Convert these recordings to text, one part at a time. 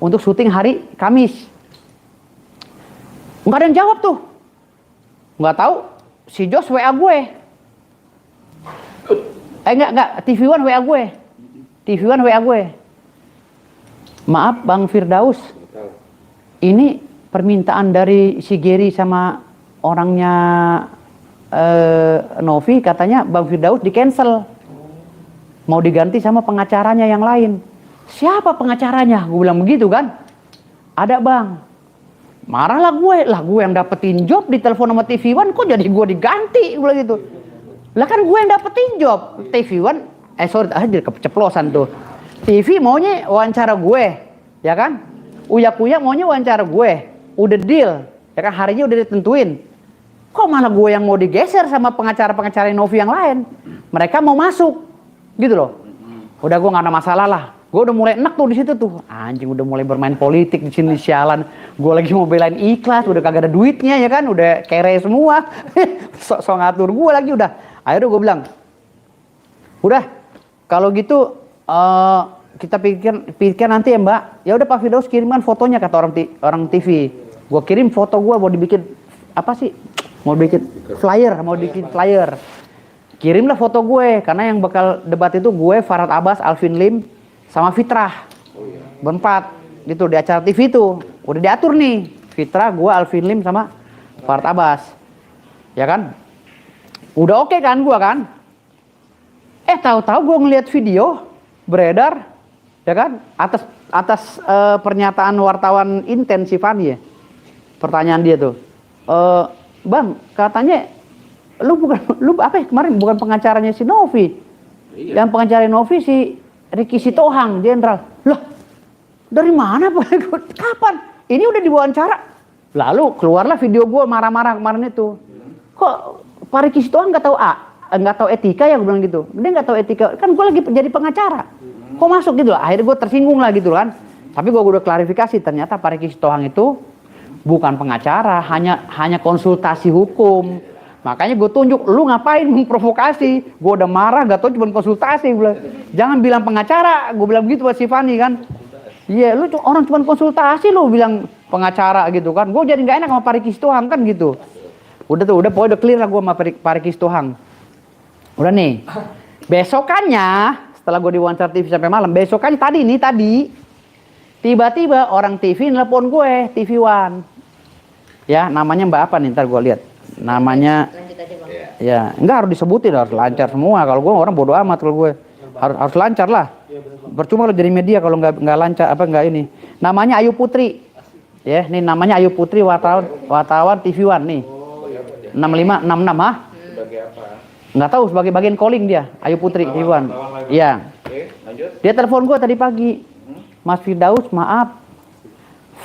untuk syuting hari Kamis. Nggak ada yang jawab tuh. Nggak tahu si Jos WA gue. Enggak, TV One WA gue. TV One WA gue. Maaf Bang Firdaus, ini permintaan dari si Gary sama orangnya Novi, katanya Bang Firdaus di cancel, mau diganti sama pengacaranya yang lain. Siapa pengacaranya? Gue bilang begitu kan. Ada Bang. Marahlah gue yang dapetin job di telepon sama TV One, kok jadi gue diganti? Gue bilang gitu. Lah kan gue yang dapetin job. TV One, jadi keceplosan tuh. TV maunya wawancara gue, ya kan? Uya-Kuya maunya wawancara gue. Udah deal, ya kan, harinya udah ditentuin. Kok malah gue yang mau digeser sama pengacara-pengacara Novi yang lain? Mereka mau masuk, gitu loh. Udah gue nggak ada masalah lah. Gue udah mulai enak tuh di situ tuh. Anjing, udah mulai bermain politik di sini, sialan. Gue lagi mau belain ikhlas, udah kagak ada duitnya ya kan, udah kere semua. So ngatur gue lagi udah. Akhirnya gue bilang, udah kalau gitu kita pikir nanti ya Mbak. Ya udah Pak Firdaus kirimkan fotonya, kata orang TV. Gue kirim foto gue, mau dibikin apa sih? Mau bikin flyer. Kirimlah foto gue, karena yang bakal debat itu gue, Farhad Abbas, Alvin Lim, sama Fitrah. Berempat gitu di acara TV itu. Udah diatur nih, Fitrah, gue, Alvin Lim sama Farhad Abbas. Ya kan? Udah oke kan gue kan? Tahu-tahu gue ngeliat video beredar, ya kan? Atas pernyataan wartawan intensifan ya. Pertanyaan dia tuh, Bang, katanya lu apa ya kemarin, bukan pengacaranya si Novi. Iya. Yang pengacara Novi si Ricky Sitohang, jenderal. Loh, dari mana Pak? Kapan? Ini udah diwawancara. Lalu keluarlah video gue marah-marah kemarin itu. Kok Pak Ricky Sitohang nggak tahu etika ya, gue bilang gitu. Dia nggak tahu etika, kan gue lagi jadi pengacara. Kok masuk gitu lah? Akhirnya gue tersinggung lah gitu kan. Tapi gue udah klarifikasi, ternyata Pak Ricky Sitohang itu bukan pengacara, hanya konsultasi hukum. Makanya gue tunjuk, lu ngapain memprovokasi? Gue udah marah, gak tau cuma konsultasi. Gua bilang, jangan bilang pengacara, gue bilang begitu buat si Fani kan. Iya, lu orang cuma konsultasi, lu bilang pengacara gitu kan. Gue jadi gak enak sama Pak Ricky Sitohang kan gitu. Udah pokoknya udah clear lah gue sama Pak Ricky Sitohang. Udah nih, besokannya setelah gue diwawancara TV sampai malam, besokannya tadi tiba-tiba orang TV nelpon gue, TV One. Ya, namanya Mbak apa nih, ntar gue lihat. Namanya, lanjut aja Bang. Ya, enggak harus disebutin, harus lancar semua. Kalau gue orang bodo amat, kalau gue harus lancar lah. Percuma lo jadi media kalau nggak lancar, nggak ini. Namanya Ayu Putri. Ya, nih namanya Ayu Putri, wartawan TV One nih. 6566 ah? Sebagai apa? Nggak tahu, sebagai bagian calling dia, Ayu Putri TV One. Iya. Oke, lanjut. Dia telepon gue tadi pagi. Mas Firdaus, maaf.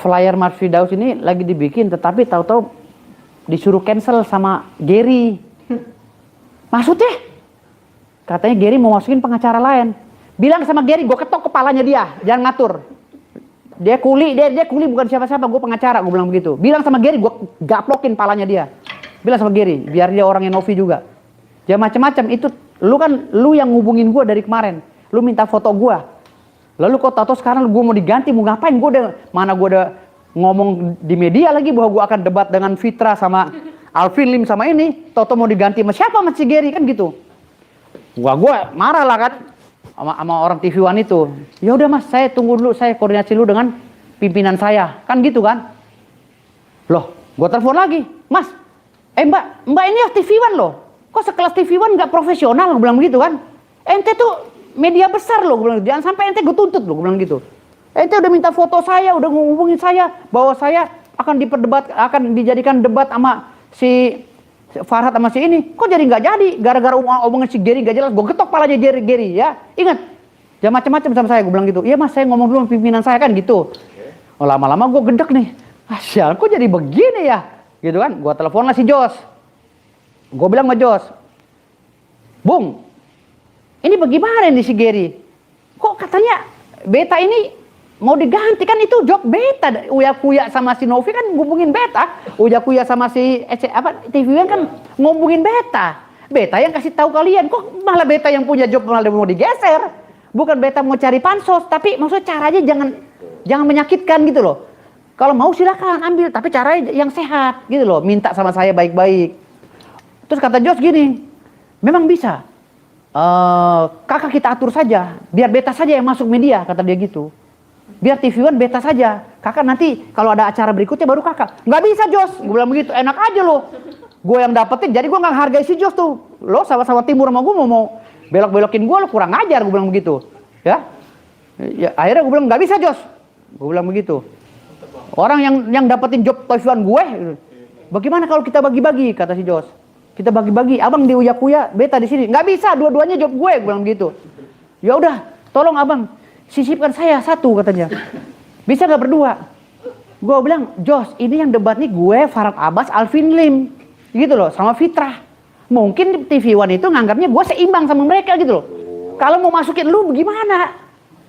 Flyer Mas Firdaus ini lagi dibikin, tetapi tahu-tahu disuruh cancel sama Gary. Maksudnya? Katanya Gary mau masukin pengacara lain. Bilang sama Gary, gue ketok kepalanya dia, jangan ngatur. Dia kuli bukan siapa-siapa, gue pengacara, gue bilang begitu. Bilang sama Gary, gue gaplokin palanya dia. Bilang sama Gary, biar dia orangnya Novi juga. Ya macam-macam itu, lu yang ngubungin gue dari kemarin. Lu minta foto gue. Lalu kok tato sekarang gue mau diganti, mau ngapain? Gue udah ngomong di media lagi bahwa gue akan debat dengan Fitra sama Alvin Lim sama ini. Toto mau diganti sama siapa, sama si Gary kan gitu. Gue marah lah kan sama orang TV One itu. Ya udah Mas, saya tunggu dulu, saya koordinasi dulu dengan pimpinan saya, kan gitu kan. Loh, gue telepon lagi, Mas, Mbak ini ya TV One loh. Kok sekelas TV One nggak profesional, gue bilang begitu kan. Ente tuh media besar loh, gue bilang, jangan sampai ente gue tuntut loh, gue bilang gitu. Ente udah minta foto saya, udah ngehubungin saya bahwa saya akan dijadikan debat sama si Farhad sama si ini. Kok jadi nggak jadi? Gara-gara omongan si Gary nggak jelas, gue ketok palanya Gary ya. Ingat, jangan macam-macam sama saya, gue bilang gitu. Iya Mas, saya ngomong dulu sama pimpinan saya kan gitu. Oh, lama-lama gue gedek nih. Sial, kok jadi begini ya? Gitu kan? Gue telepon lah si Jos. Gue bilang sama Jos, Bung, ini bagaimana nih si Gary? Kok katanya Beta ini mau diganti, kan itu job Beta. Uya-Kuya sama si Novi kan ngubungin Beta. Uya-Kuya sama si TV kan ngubungin Beta. Beta yang kasih tahu kalian. Kok malah Beta yang punya job malah mau digeser? Bukan Beta mau cari pansos, tapi maksudnya caranya jangan Jangan menyakitkan gitu loh. Kalau mau silakan ambil, tapi caranya yang sehat gitu loh. Minta sama saya baik-baik. Terus kata Jos gini, memang bisa. Kakak kita atur saja, biar beta saja yang masuk media, kata dia gitu. Biar TV One beta saja. Kakak nanti kalau ada acara berikutnya baru kakak. Nggak bisa Jos, gue bilang begitu. Enak aja loh. Gue yang dapetin, jadi gue nggak hargai si Jos tuh. Lo sama-sama timur sama gue mau belok-belokin gue, lo kurang ajar, gue bilang begitu. Ya, akhirnya gue bilang nggak bisa Jos. Gue bilang begitu. Orang yang dapetin job TV One gue, bagaimana kalau kita bagi-bagi, kata si Jos. Kita bagi-bagi, abang di Uya-Kuya, beta di sini. Nggak bisa, dua-duanya job gue bilang gitu. Ya udah, tolong abang sisipkan saya satu, katanya. Bisa nggak berdua? Gue bilang, Jos, ini yang debat nih gue, Farhad Abbas, Alvin Lim, gitu loh, sama Fitrah. Mungkin TV One itu nganggapnya gue seimbang sama mereka gitu loh. Kalau mau masukin lu gimana?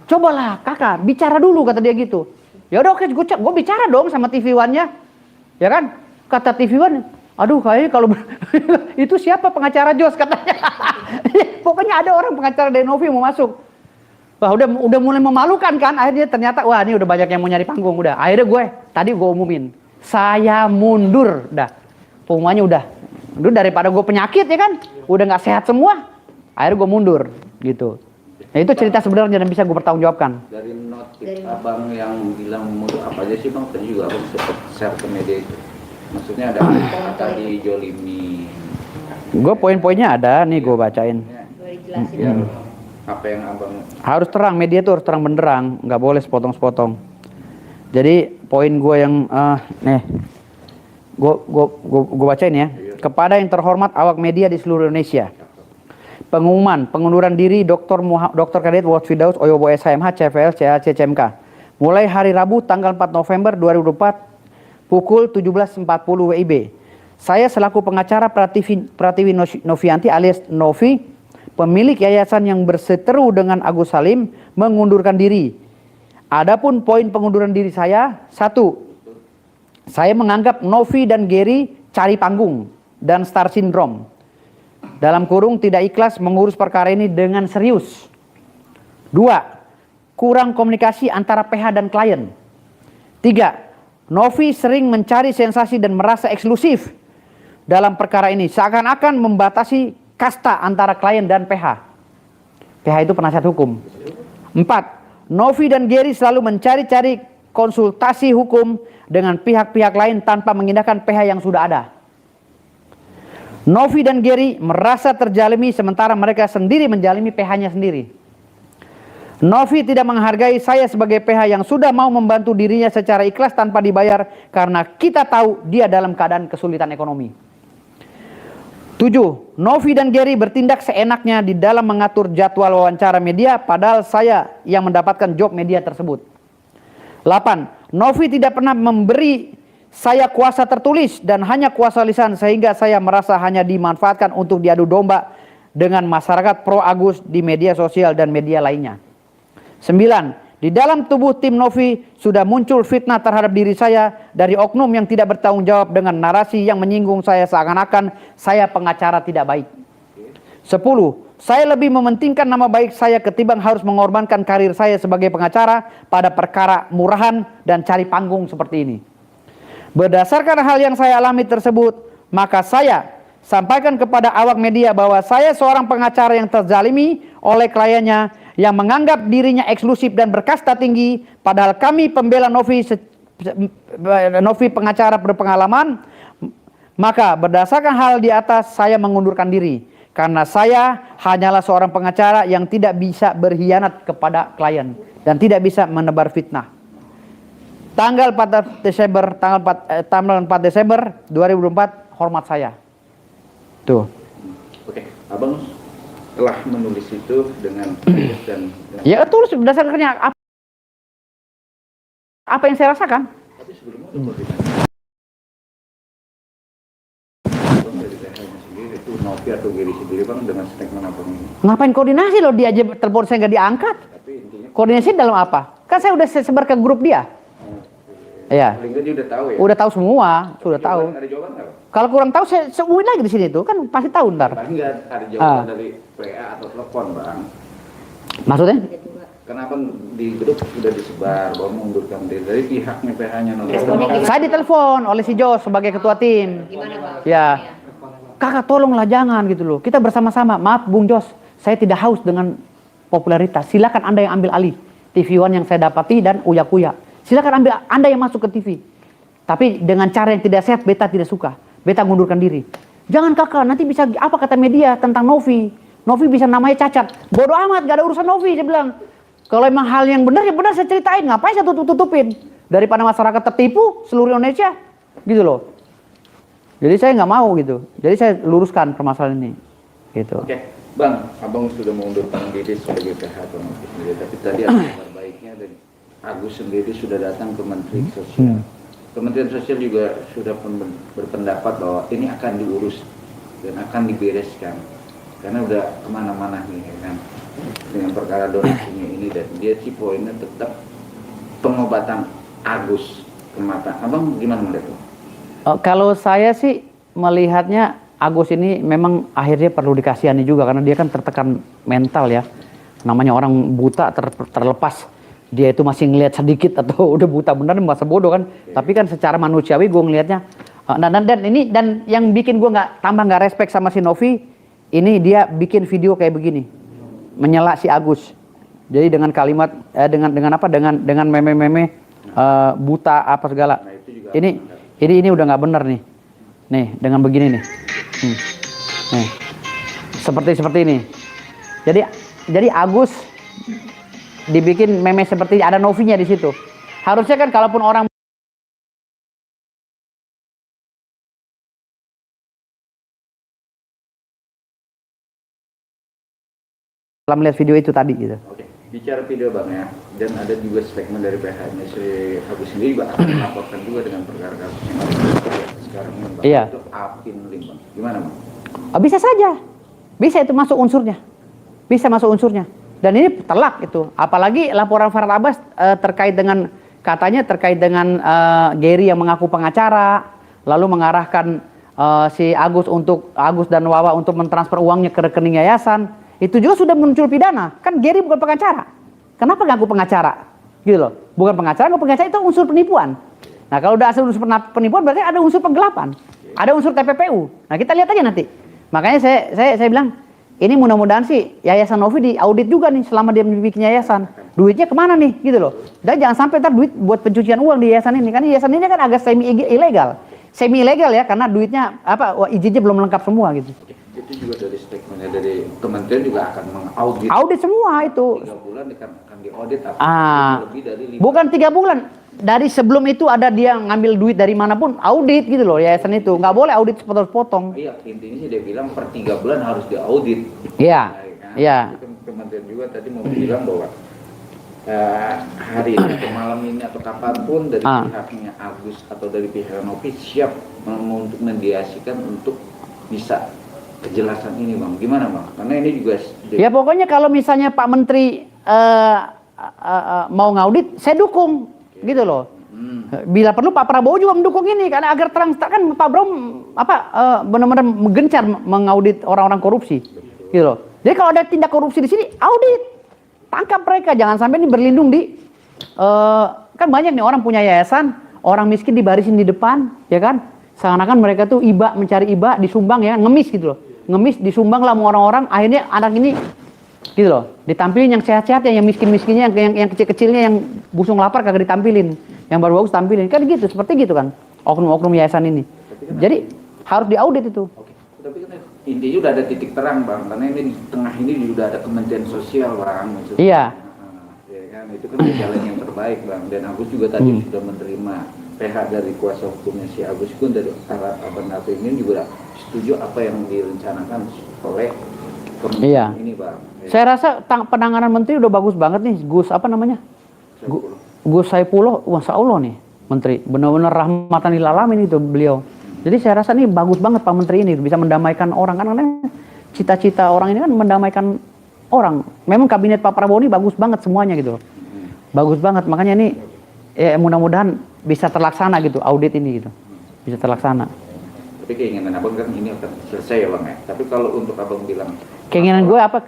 Cobalah kakak, bicara dulu, kata dia gitu. Ya udah oke, gue bicara dong sama TV One-nya, ya kan? Kata TV One, aduh kayaknya kalau itu siapa pengacara Jos, katanya. Pokoknya ada orang pengacara Denovi mau masuk. Wah udah mulai memalukan kan, akhirnya ternyata wah ini udah banyak yang mau nyari panggung, udah. Akhirnya tadi gue umumin, saya mundur, dah. Pengumumannya udah daripada gue penyakit ya kan, udah nggak sehat semua. Akhirnya gue mundur, gitu. Nah itu cerita sebenarnya dan bisa gue pertanggungjawabkan. Dari notif abang yang bilang mundur apa aja sih bang? Tadi juga abang sempat share ke media itu. Maksudnya ada kata dijolimi. Gue poin-poinnya ada nih, gue bacain. Biar apa yang abang harus terang, media tuh harus terang benderang, nggak boleh sepotong-sepotong. Jadi poin gue yang nih, gue bacain ya. Kepada yang terhormat awak media di seluruh Indonesia, pengumuman pengunduran diri Dr. Kadet Ward Firdaus Oyobo SHMH CVL CAC CMK mulai hari Rabu tanggal 4 November 2024 pukul 17.40 WIB. Saya selaku pengacara Pratiwi Novianti alias Novi, pemilik yayasan yang berseteru dengan Agus Salim, mengundurkan diri. Adapun poin pengunduran diri saya, 1. Saya menganggap Novi dan Gary cari panggung dan star syndrome. Dalam kurung tidak ikhlas mengurus perkara ini dengan serius. 2. Kurang komunikasi antara PH dan klien. 3. Novi sering mencari sensasi dan merasa eksklusif dalam perkara ini, seakan-akan membatasi kasta antara klien dan PH. PH itu penasihat hukum. 4. Novi dan Gary selalu mencari-cari konsultasi hukum dengan pihak-pihak lain tanpa mengindahkan PH yang sudah ada. Novi dan Gary merasa terjalimi sementara mereka sendiri menjalimi PH-nya sendiri. Novi tidak menghargai saya sebagai PH yang sudah mau membantu dirinya secara ikhlas tanpa dibayar karena kita tahu dia dalam keadaan kesulitan ekonomi. 7. Novi dan Gary bertindak seenaknya di dalam mengatur jadwal wawancara media padahal saya yang mendapatkan job media tersebut. 8. Novi tidak pernah memberi saya kuasa tertulis dan hanya kuasa lisan sehingga saya merasa hanya dimanfaatkan untuk diadu domba dengan masyarakat pro Agus di media sosial dan media lainnya. 9. Di dalam tubuh tim Novi sudah muncul fitnah terhadap diri saya dari oknum yang tidak bertanggung jawab dengan narasi yang menyinggung saya seakan-akan saya pengacara tidak baik. 10. Saya lebih mementingkan nama baik saya ketimbang harus mengorbankan karir saya sebagai pengacara pada perkara murahan dan cari panggung seperti ini. Berdasarkan hal yang saya alami tersebut, maka saya sampaikan kepada awak media bahwa saya seorang pengacara yang terzalimi oleh kliennya yang menganggap dirinya eksklusif dan berkasta tinggi, padahal kami pembela Novi pengacara berpengalaman. Maka berdasarkan hal di atas saya mengundurkan diri karena saya hanyalah seorang pengacara yang tidak bisa berkhianat kepada klien dan tidak bisa menebar fitnah. Tanggal 4 Desember 2024 hormat saya. Tuh. Oke, abang telah menulis itu dengan dan ya tulis berdasarkan apa yang saya rasakan. tapi sebelumnya udah koordinasi. Abang dari PH-nya sendiri itu Novi atau Gary sendiri bang dengan statement abang ini. Ngapain koordinasi loh, dia aja telepon saya nggak diangkat. Tapi intinya Koordinasi dalam apa? Kan saya udah sebar ke grup dia. Iya. paling nggak dia udah tahu ya. Udah tahu semua, sudah tahu. Ada jawaban nggak bang? Kalau kurang tahu saya sebutin lagi di sini tuh, kan pasti tahu ntar. Paling nggak ada jawaban dari PA atau telepon bang. Maksudnya? Kenapa di grup sudah disebar bahwa mengundurkan diri dari pihaknya PH-nya Saya ditelepon oleh si Jos sebagai ketua tim. Gimana Bang? Ya, kakak tolonglah jangan gitu loh. Kita bersama-sama. Maaf Bung Jos, saya tidak haus dengan popularitas. Silakan Anda yang ambil alih TV One yang saya dapati dan Uya Kuya. Silakan ambil Anda yang masuk ke TV. Tapi dengan cara yang tidak sehat, beta tidak suka. Beta ngundurkan diri. Jangan kakak, nanti bisa apa kata media tentang Novi. Novi bisa namanya cacat. Bodoh amat, gak ada urusan Novi, saya bilang. Kalau emang hal yang benar, ya benar saya ceritain. Ngapain saya tutup-tutupin? Daripada masyarakat tertipu seluruh Indonesia. Gitu loh. Jadi saya nggak mau gitu. Jadi saya luruskan permasalahan ini. Gitu. Oke, Bang, Abang sudah mengundurkan diri sebagai PH atau Novi sendiri. Tapi tadi ada kabar baiknya dari Agus sendiri sudah datang ke Menteri Sosial. Kementerian Sosial juga sudah berpendapat bahwa ini akan diurus dan akan dibereskan. Karena udah kemana-mana nih ya kan. Dengan perkara donasinya ini dan dia sih poinnya tetap pengobatan Agus ke mata. Abang gimana melihat itu? Kalau saya sih melihatnya Agus ini memang akhirnya perlu dikasihani juga karena dia kan tertekan mental ya. Namanya orang buta terlepas dia itu masih ngelihat sedikit atau udah buta bener masa bodoh kan. Tapi kan secara manusiawi gue ngelihatnya dan yang bikin gue nggak respect sama si Novi ini dia bikin video kayak begini. Menyela si Agus. Jadi dengan kalimat dengan meme-meme buta apa segala. Ini udah nggak bener nih. Nih dengan begini nih. Nih. Seperti ini. Jadi Agus dibikin meme seperti ada Novinya di situ. Harusnya kan kalaupun orang setelah melihat video itu tadi gitu. Oke, bicara video Bang ya, dan ada juga segmen dari PH-nya si Agus sendiri juga akan melaporkan juga dengan perkara kasus yang ada sekarang ini Bang. Iya. Itu Apin Lim Bang. Gimana Bang? Bisa saja. Bisa itu masuk unsurnya. Bisa masuk unsurnya. Dan ini telak itu. Apalagi laporan Farhad Abbas terkait dengan Gary yang mengaku pengacara, lalu mengarahkan si Agus dan Wawa untuk mentransfer uangnya ke rekening yayasan. Itu juga sudah muncul pidana. Kan Gary bukan pengacara. Kenapa ngaku pengacara? Gitu loh. Bukan pengacara, itu unsur penipuan. Nah, kalau udah ada unsur penipuan berarti ada unsur penggelapan. Ada unsur TPPU. Nah, kita lihat aja nanti. Makanya saya bilang, ini mudah-mudahan sih Yayasan Novi diaudit juga nih selama dia bikin yayasan. Duitnya kemana nih? Gitu loh. Dan jangan sampai ntar duit buat pencucian uang di yayasan ini. Kan yayasan ini kan agak semi ilegal ya, karena duitnya izinnya belum lengkap semua gitu. Itu juga dari statementnya dari kementerian juga akan mengaudit. Audit semua itu. 3 bulan akan diaudit lebih dari 5. Bukan 3 bulan. Dari sebelum itu ada dia ngambil duit dari manapun, audit gitu loh yayasan itu. Nggak boleh audit sepotong-sepotong. Iya, intinya sih dia bilang per 3 bulan harus diaudit. Iya. Kan? Iya. Kementerian juga tadi mau bilang bahwa hari ini atau malam ini atau kapanpun dari pihaknya Agus atau dari pihak Novi siap untuk mendiasikan untuk bisa kejelasan ini Bang. Gimana Bang? Karena ini juga ya pokoknya kalau misalnya Pak Menteri mau ngaudit, saya dukung gitu loh. Bila perlu Pak Prabowo juga mendukung ini karena agar terang kan Pak Prabowo benar-benar menggencar mengaudit orang-orang korupsi. Gitu loh. Jadi kalau ada tindak korupsi di sini, audit. Tangkap mereka, jangan sampai ini berlindung di kan banyak nih orang punya yayasan, orang miskin dibarisin di depan, ya kan? Seakan-akan mereka tuh mencari disumbang ya, ngemis gitu loh. Ngemis disumbang lah sama orang-orang, akhirnya anak ini gitu loh, ditampilin yang sehat-sehatnya, yang miskin-miskinnya, yang kecil-kecilnya, yang busung lapar kagak ditampilin, yang baru bagus tampilin, kan gitu, seperti gitu kan, oknum-oknum yayasan ini. Jadi harus diaudit itu. Oke. Tapi kan intinya udah ada titik terang Bang, karena ini di tengah ini sudah ada Kementerian Sosial Bang. Maksudnya. Iya. Ya kan, itu kan jalan yang terbaik Bang. Dan Agus juga tadi sudah menerima PH dari kuasa hukumnya si Agus pun dari arah Abang Nafi ini juga setuju apa yang direncanakan oleh Kementerian ini Bang. Ya. Saya rasa penanganan menteri udah bagus banget nih, Gus apa namanya? Gus Saifullah, Masya Allah nih menteri, benar-benar rahmatan lil alamin itu beliau. Jadi saya rasa nih bagus banget Pak Menteri ini bisa mendamaikan orang kan karena cita-cita orang ini kan mendamaikan orang. Memang kabinet Pak Prabowo ini bagus banget semuanya gitu. Bagus banget, makanya ini ya mudah-mudahan bisa terlaksana gitu audit ini gitu. Bisa terlaksana. Tapi keinginan Abang kan ini akan selesai ya Bang ya. Tapi kalau untuk Abang bilang keinginan gue apa?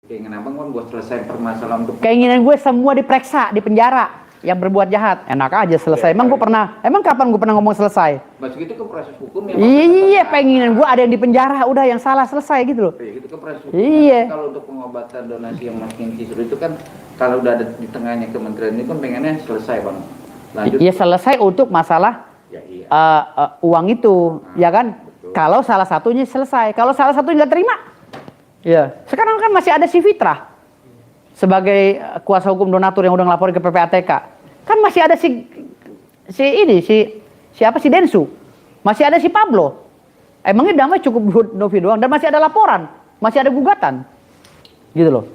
Keinginan abang kan buat selesai permasalahan untuk Keinginan gue semua diperiksa, di penjara. Yang berbuat jahat, enak aja selesai. Emang kapan gue pernah ngomong selesai? masuk itu ke proses hukum ya. Iya, penginan gue ada yang di penjara, udah yang salah selesai gitu loh. Iya, itu ke proses hukum. Iya. Kalau untuk pengobatan donasi yang makin kisru itu kan kalau udah ada di tengahnya kementerian ini kan pengennya selesai bang. Lanjut. Iya, selesai untuk masalah Ya iya. uang itu, ya kan? Betul. Kalau salah satunya selesai, kalau salah satunya nggak terima, ya. Sekarang kan masih ada si Fitra sebagai kuasa hukum donatur yang udah ngelaporin ke PPATK. Kan masih ada si Densu, masih ada si Pablo. Emangnya damai cukup Novi doang, dan masih ada laporan, masih ada gugatan, gitu loh.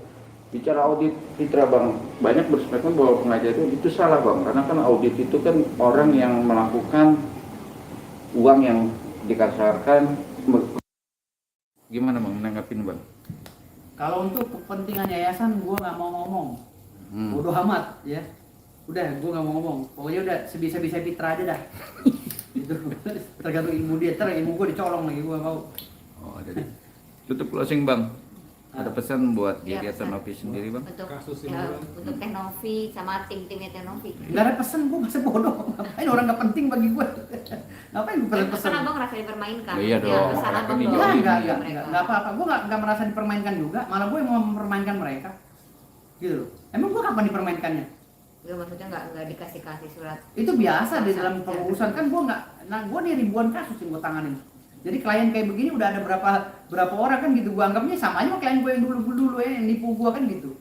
Bicara audit Fitra bang, banyak bersepakat bahwa pengajar itu salah bang, karena kan audit itu kan orang yang melakukan uang yang dikasarkan. Gimana bang menanggapin bang? Kalau untuk kepentingan yayasan, gue nggak mau ngomong, bodoh amat, ya. Udah, gue nggak mau ngomong. Pokoknya udah sebisa-bisa Fitra aja dah. Itu tergantung ilmu dia, ilmu gue dicolong lagi, gue mau. Oh, jadi tutup closing bang. Ada pesan buat Ya, Yayasan Novi sendiri bang? Untuk Kasus ya, ini, untuk Teh Novi sama tim-timnya Teh Novi. Nggak ada pesan, gue masih bodoh. Ngapain orang nggak penting bagi gue? Ngapain gue pesan? Kan abang rasa dipermainkan. Iya dong, pesan abang ini dong. jauh. Nggak apa-apa. Gue nggak merasa dipermainkan juga. Malah gue yang mau mempermainkan mereka. Gitu loh. Emang gue kapan dipermainkannya? Ya, maksudnya nggak dikasih surat. Itu biasa di dalam pengurusan kan gue nggak. Nah gue nih ribuan kasus yang gue tanganin. Jadi klien kayak begini udah ada berapa orang kan gitu. Gue anggapnya sama aja sama klien gue yang dulu ya, yang nipu gue kan gitu.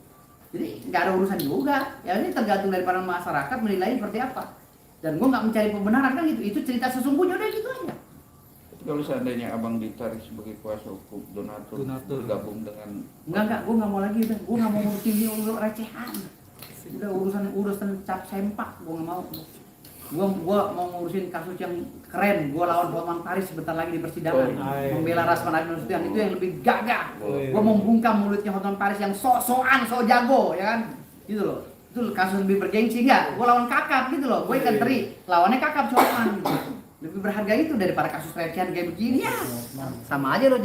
Jadi nggak ada urusan juga. Ya ini tergantung dari para masyarakat menilai seperti apa. Dan gue nggak mencari pembenaran kan gitu. Itu cerita sesungguhnya udah gitu aja. Kalau seandainya abang ditarik sebagai kuasa hukum donatur. Bergabung dengan Enggak, gue nggak mau lagi udah. Gue nggak mau ngurusin ini untuk recehan. Udah urusan cap sempak, gue nggak mau. Gue mau ngurusin kasus yang keren. Gue lawan Hotman Paris sebentar lagi di persidangan. Membela Rasman Abi Nasution itu yang lebih gagah. Gue membungkam mulutnya Hotman Paris yang sok-sokan, sok jago, ya kan? Gitu loh. Itu kasus lebih bergengsi enggak? Gue lawan Kakap gitu loh. Gue ikan teri, lawannya Kakap Hotman. Gitu. Lebih berharga itu daripada kasus recehan kayak begini ya. Sama aja lo.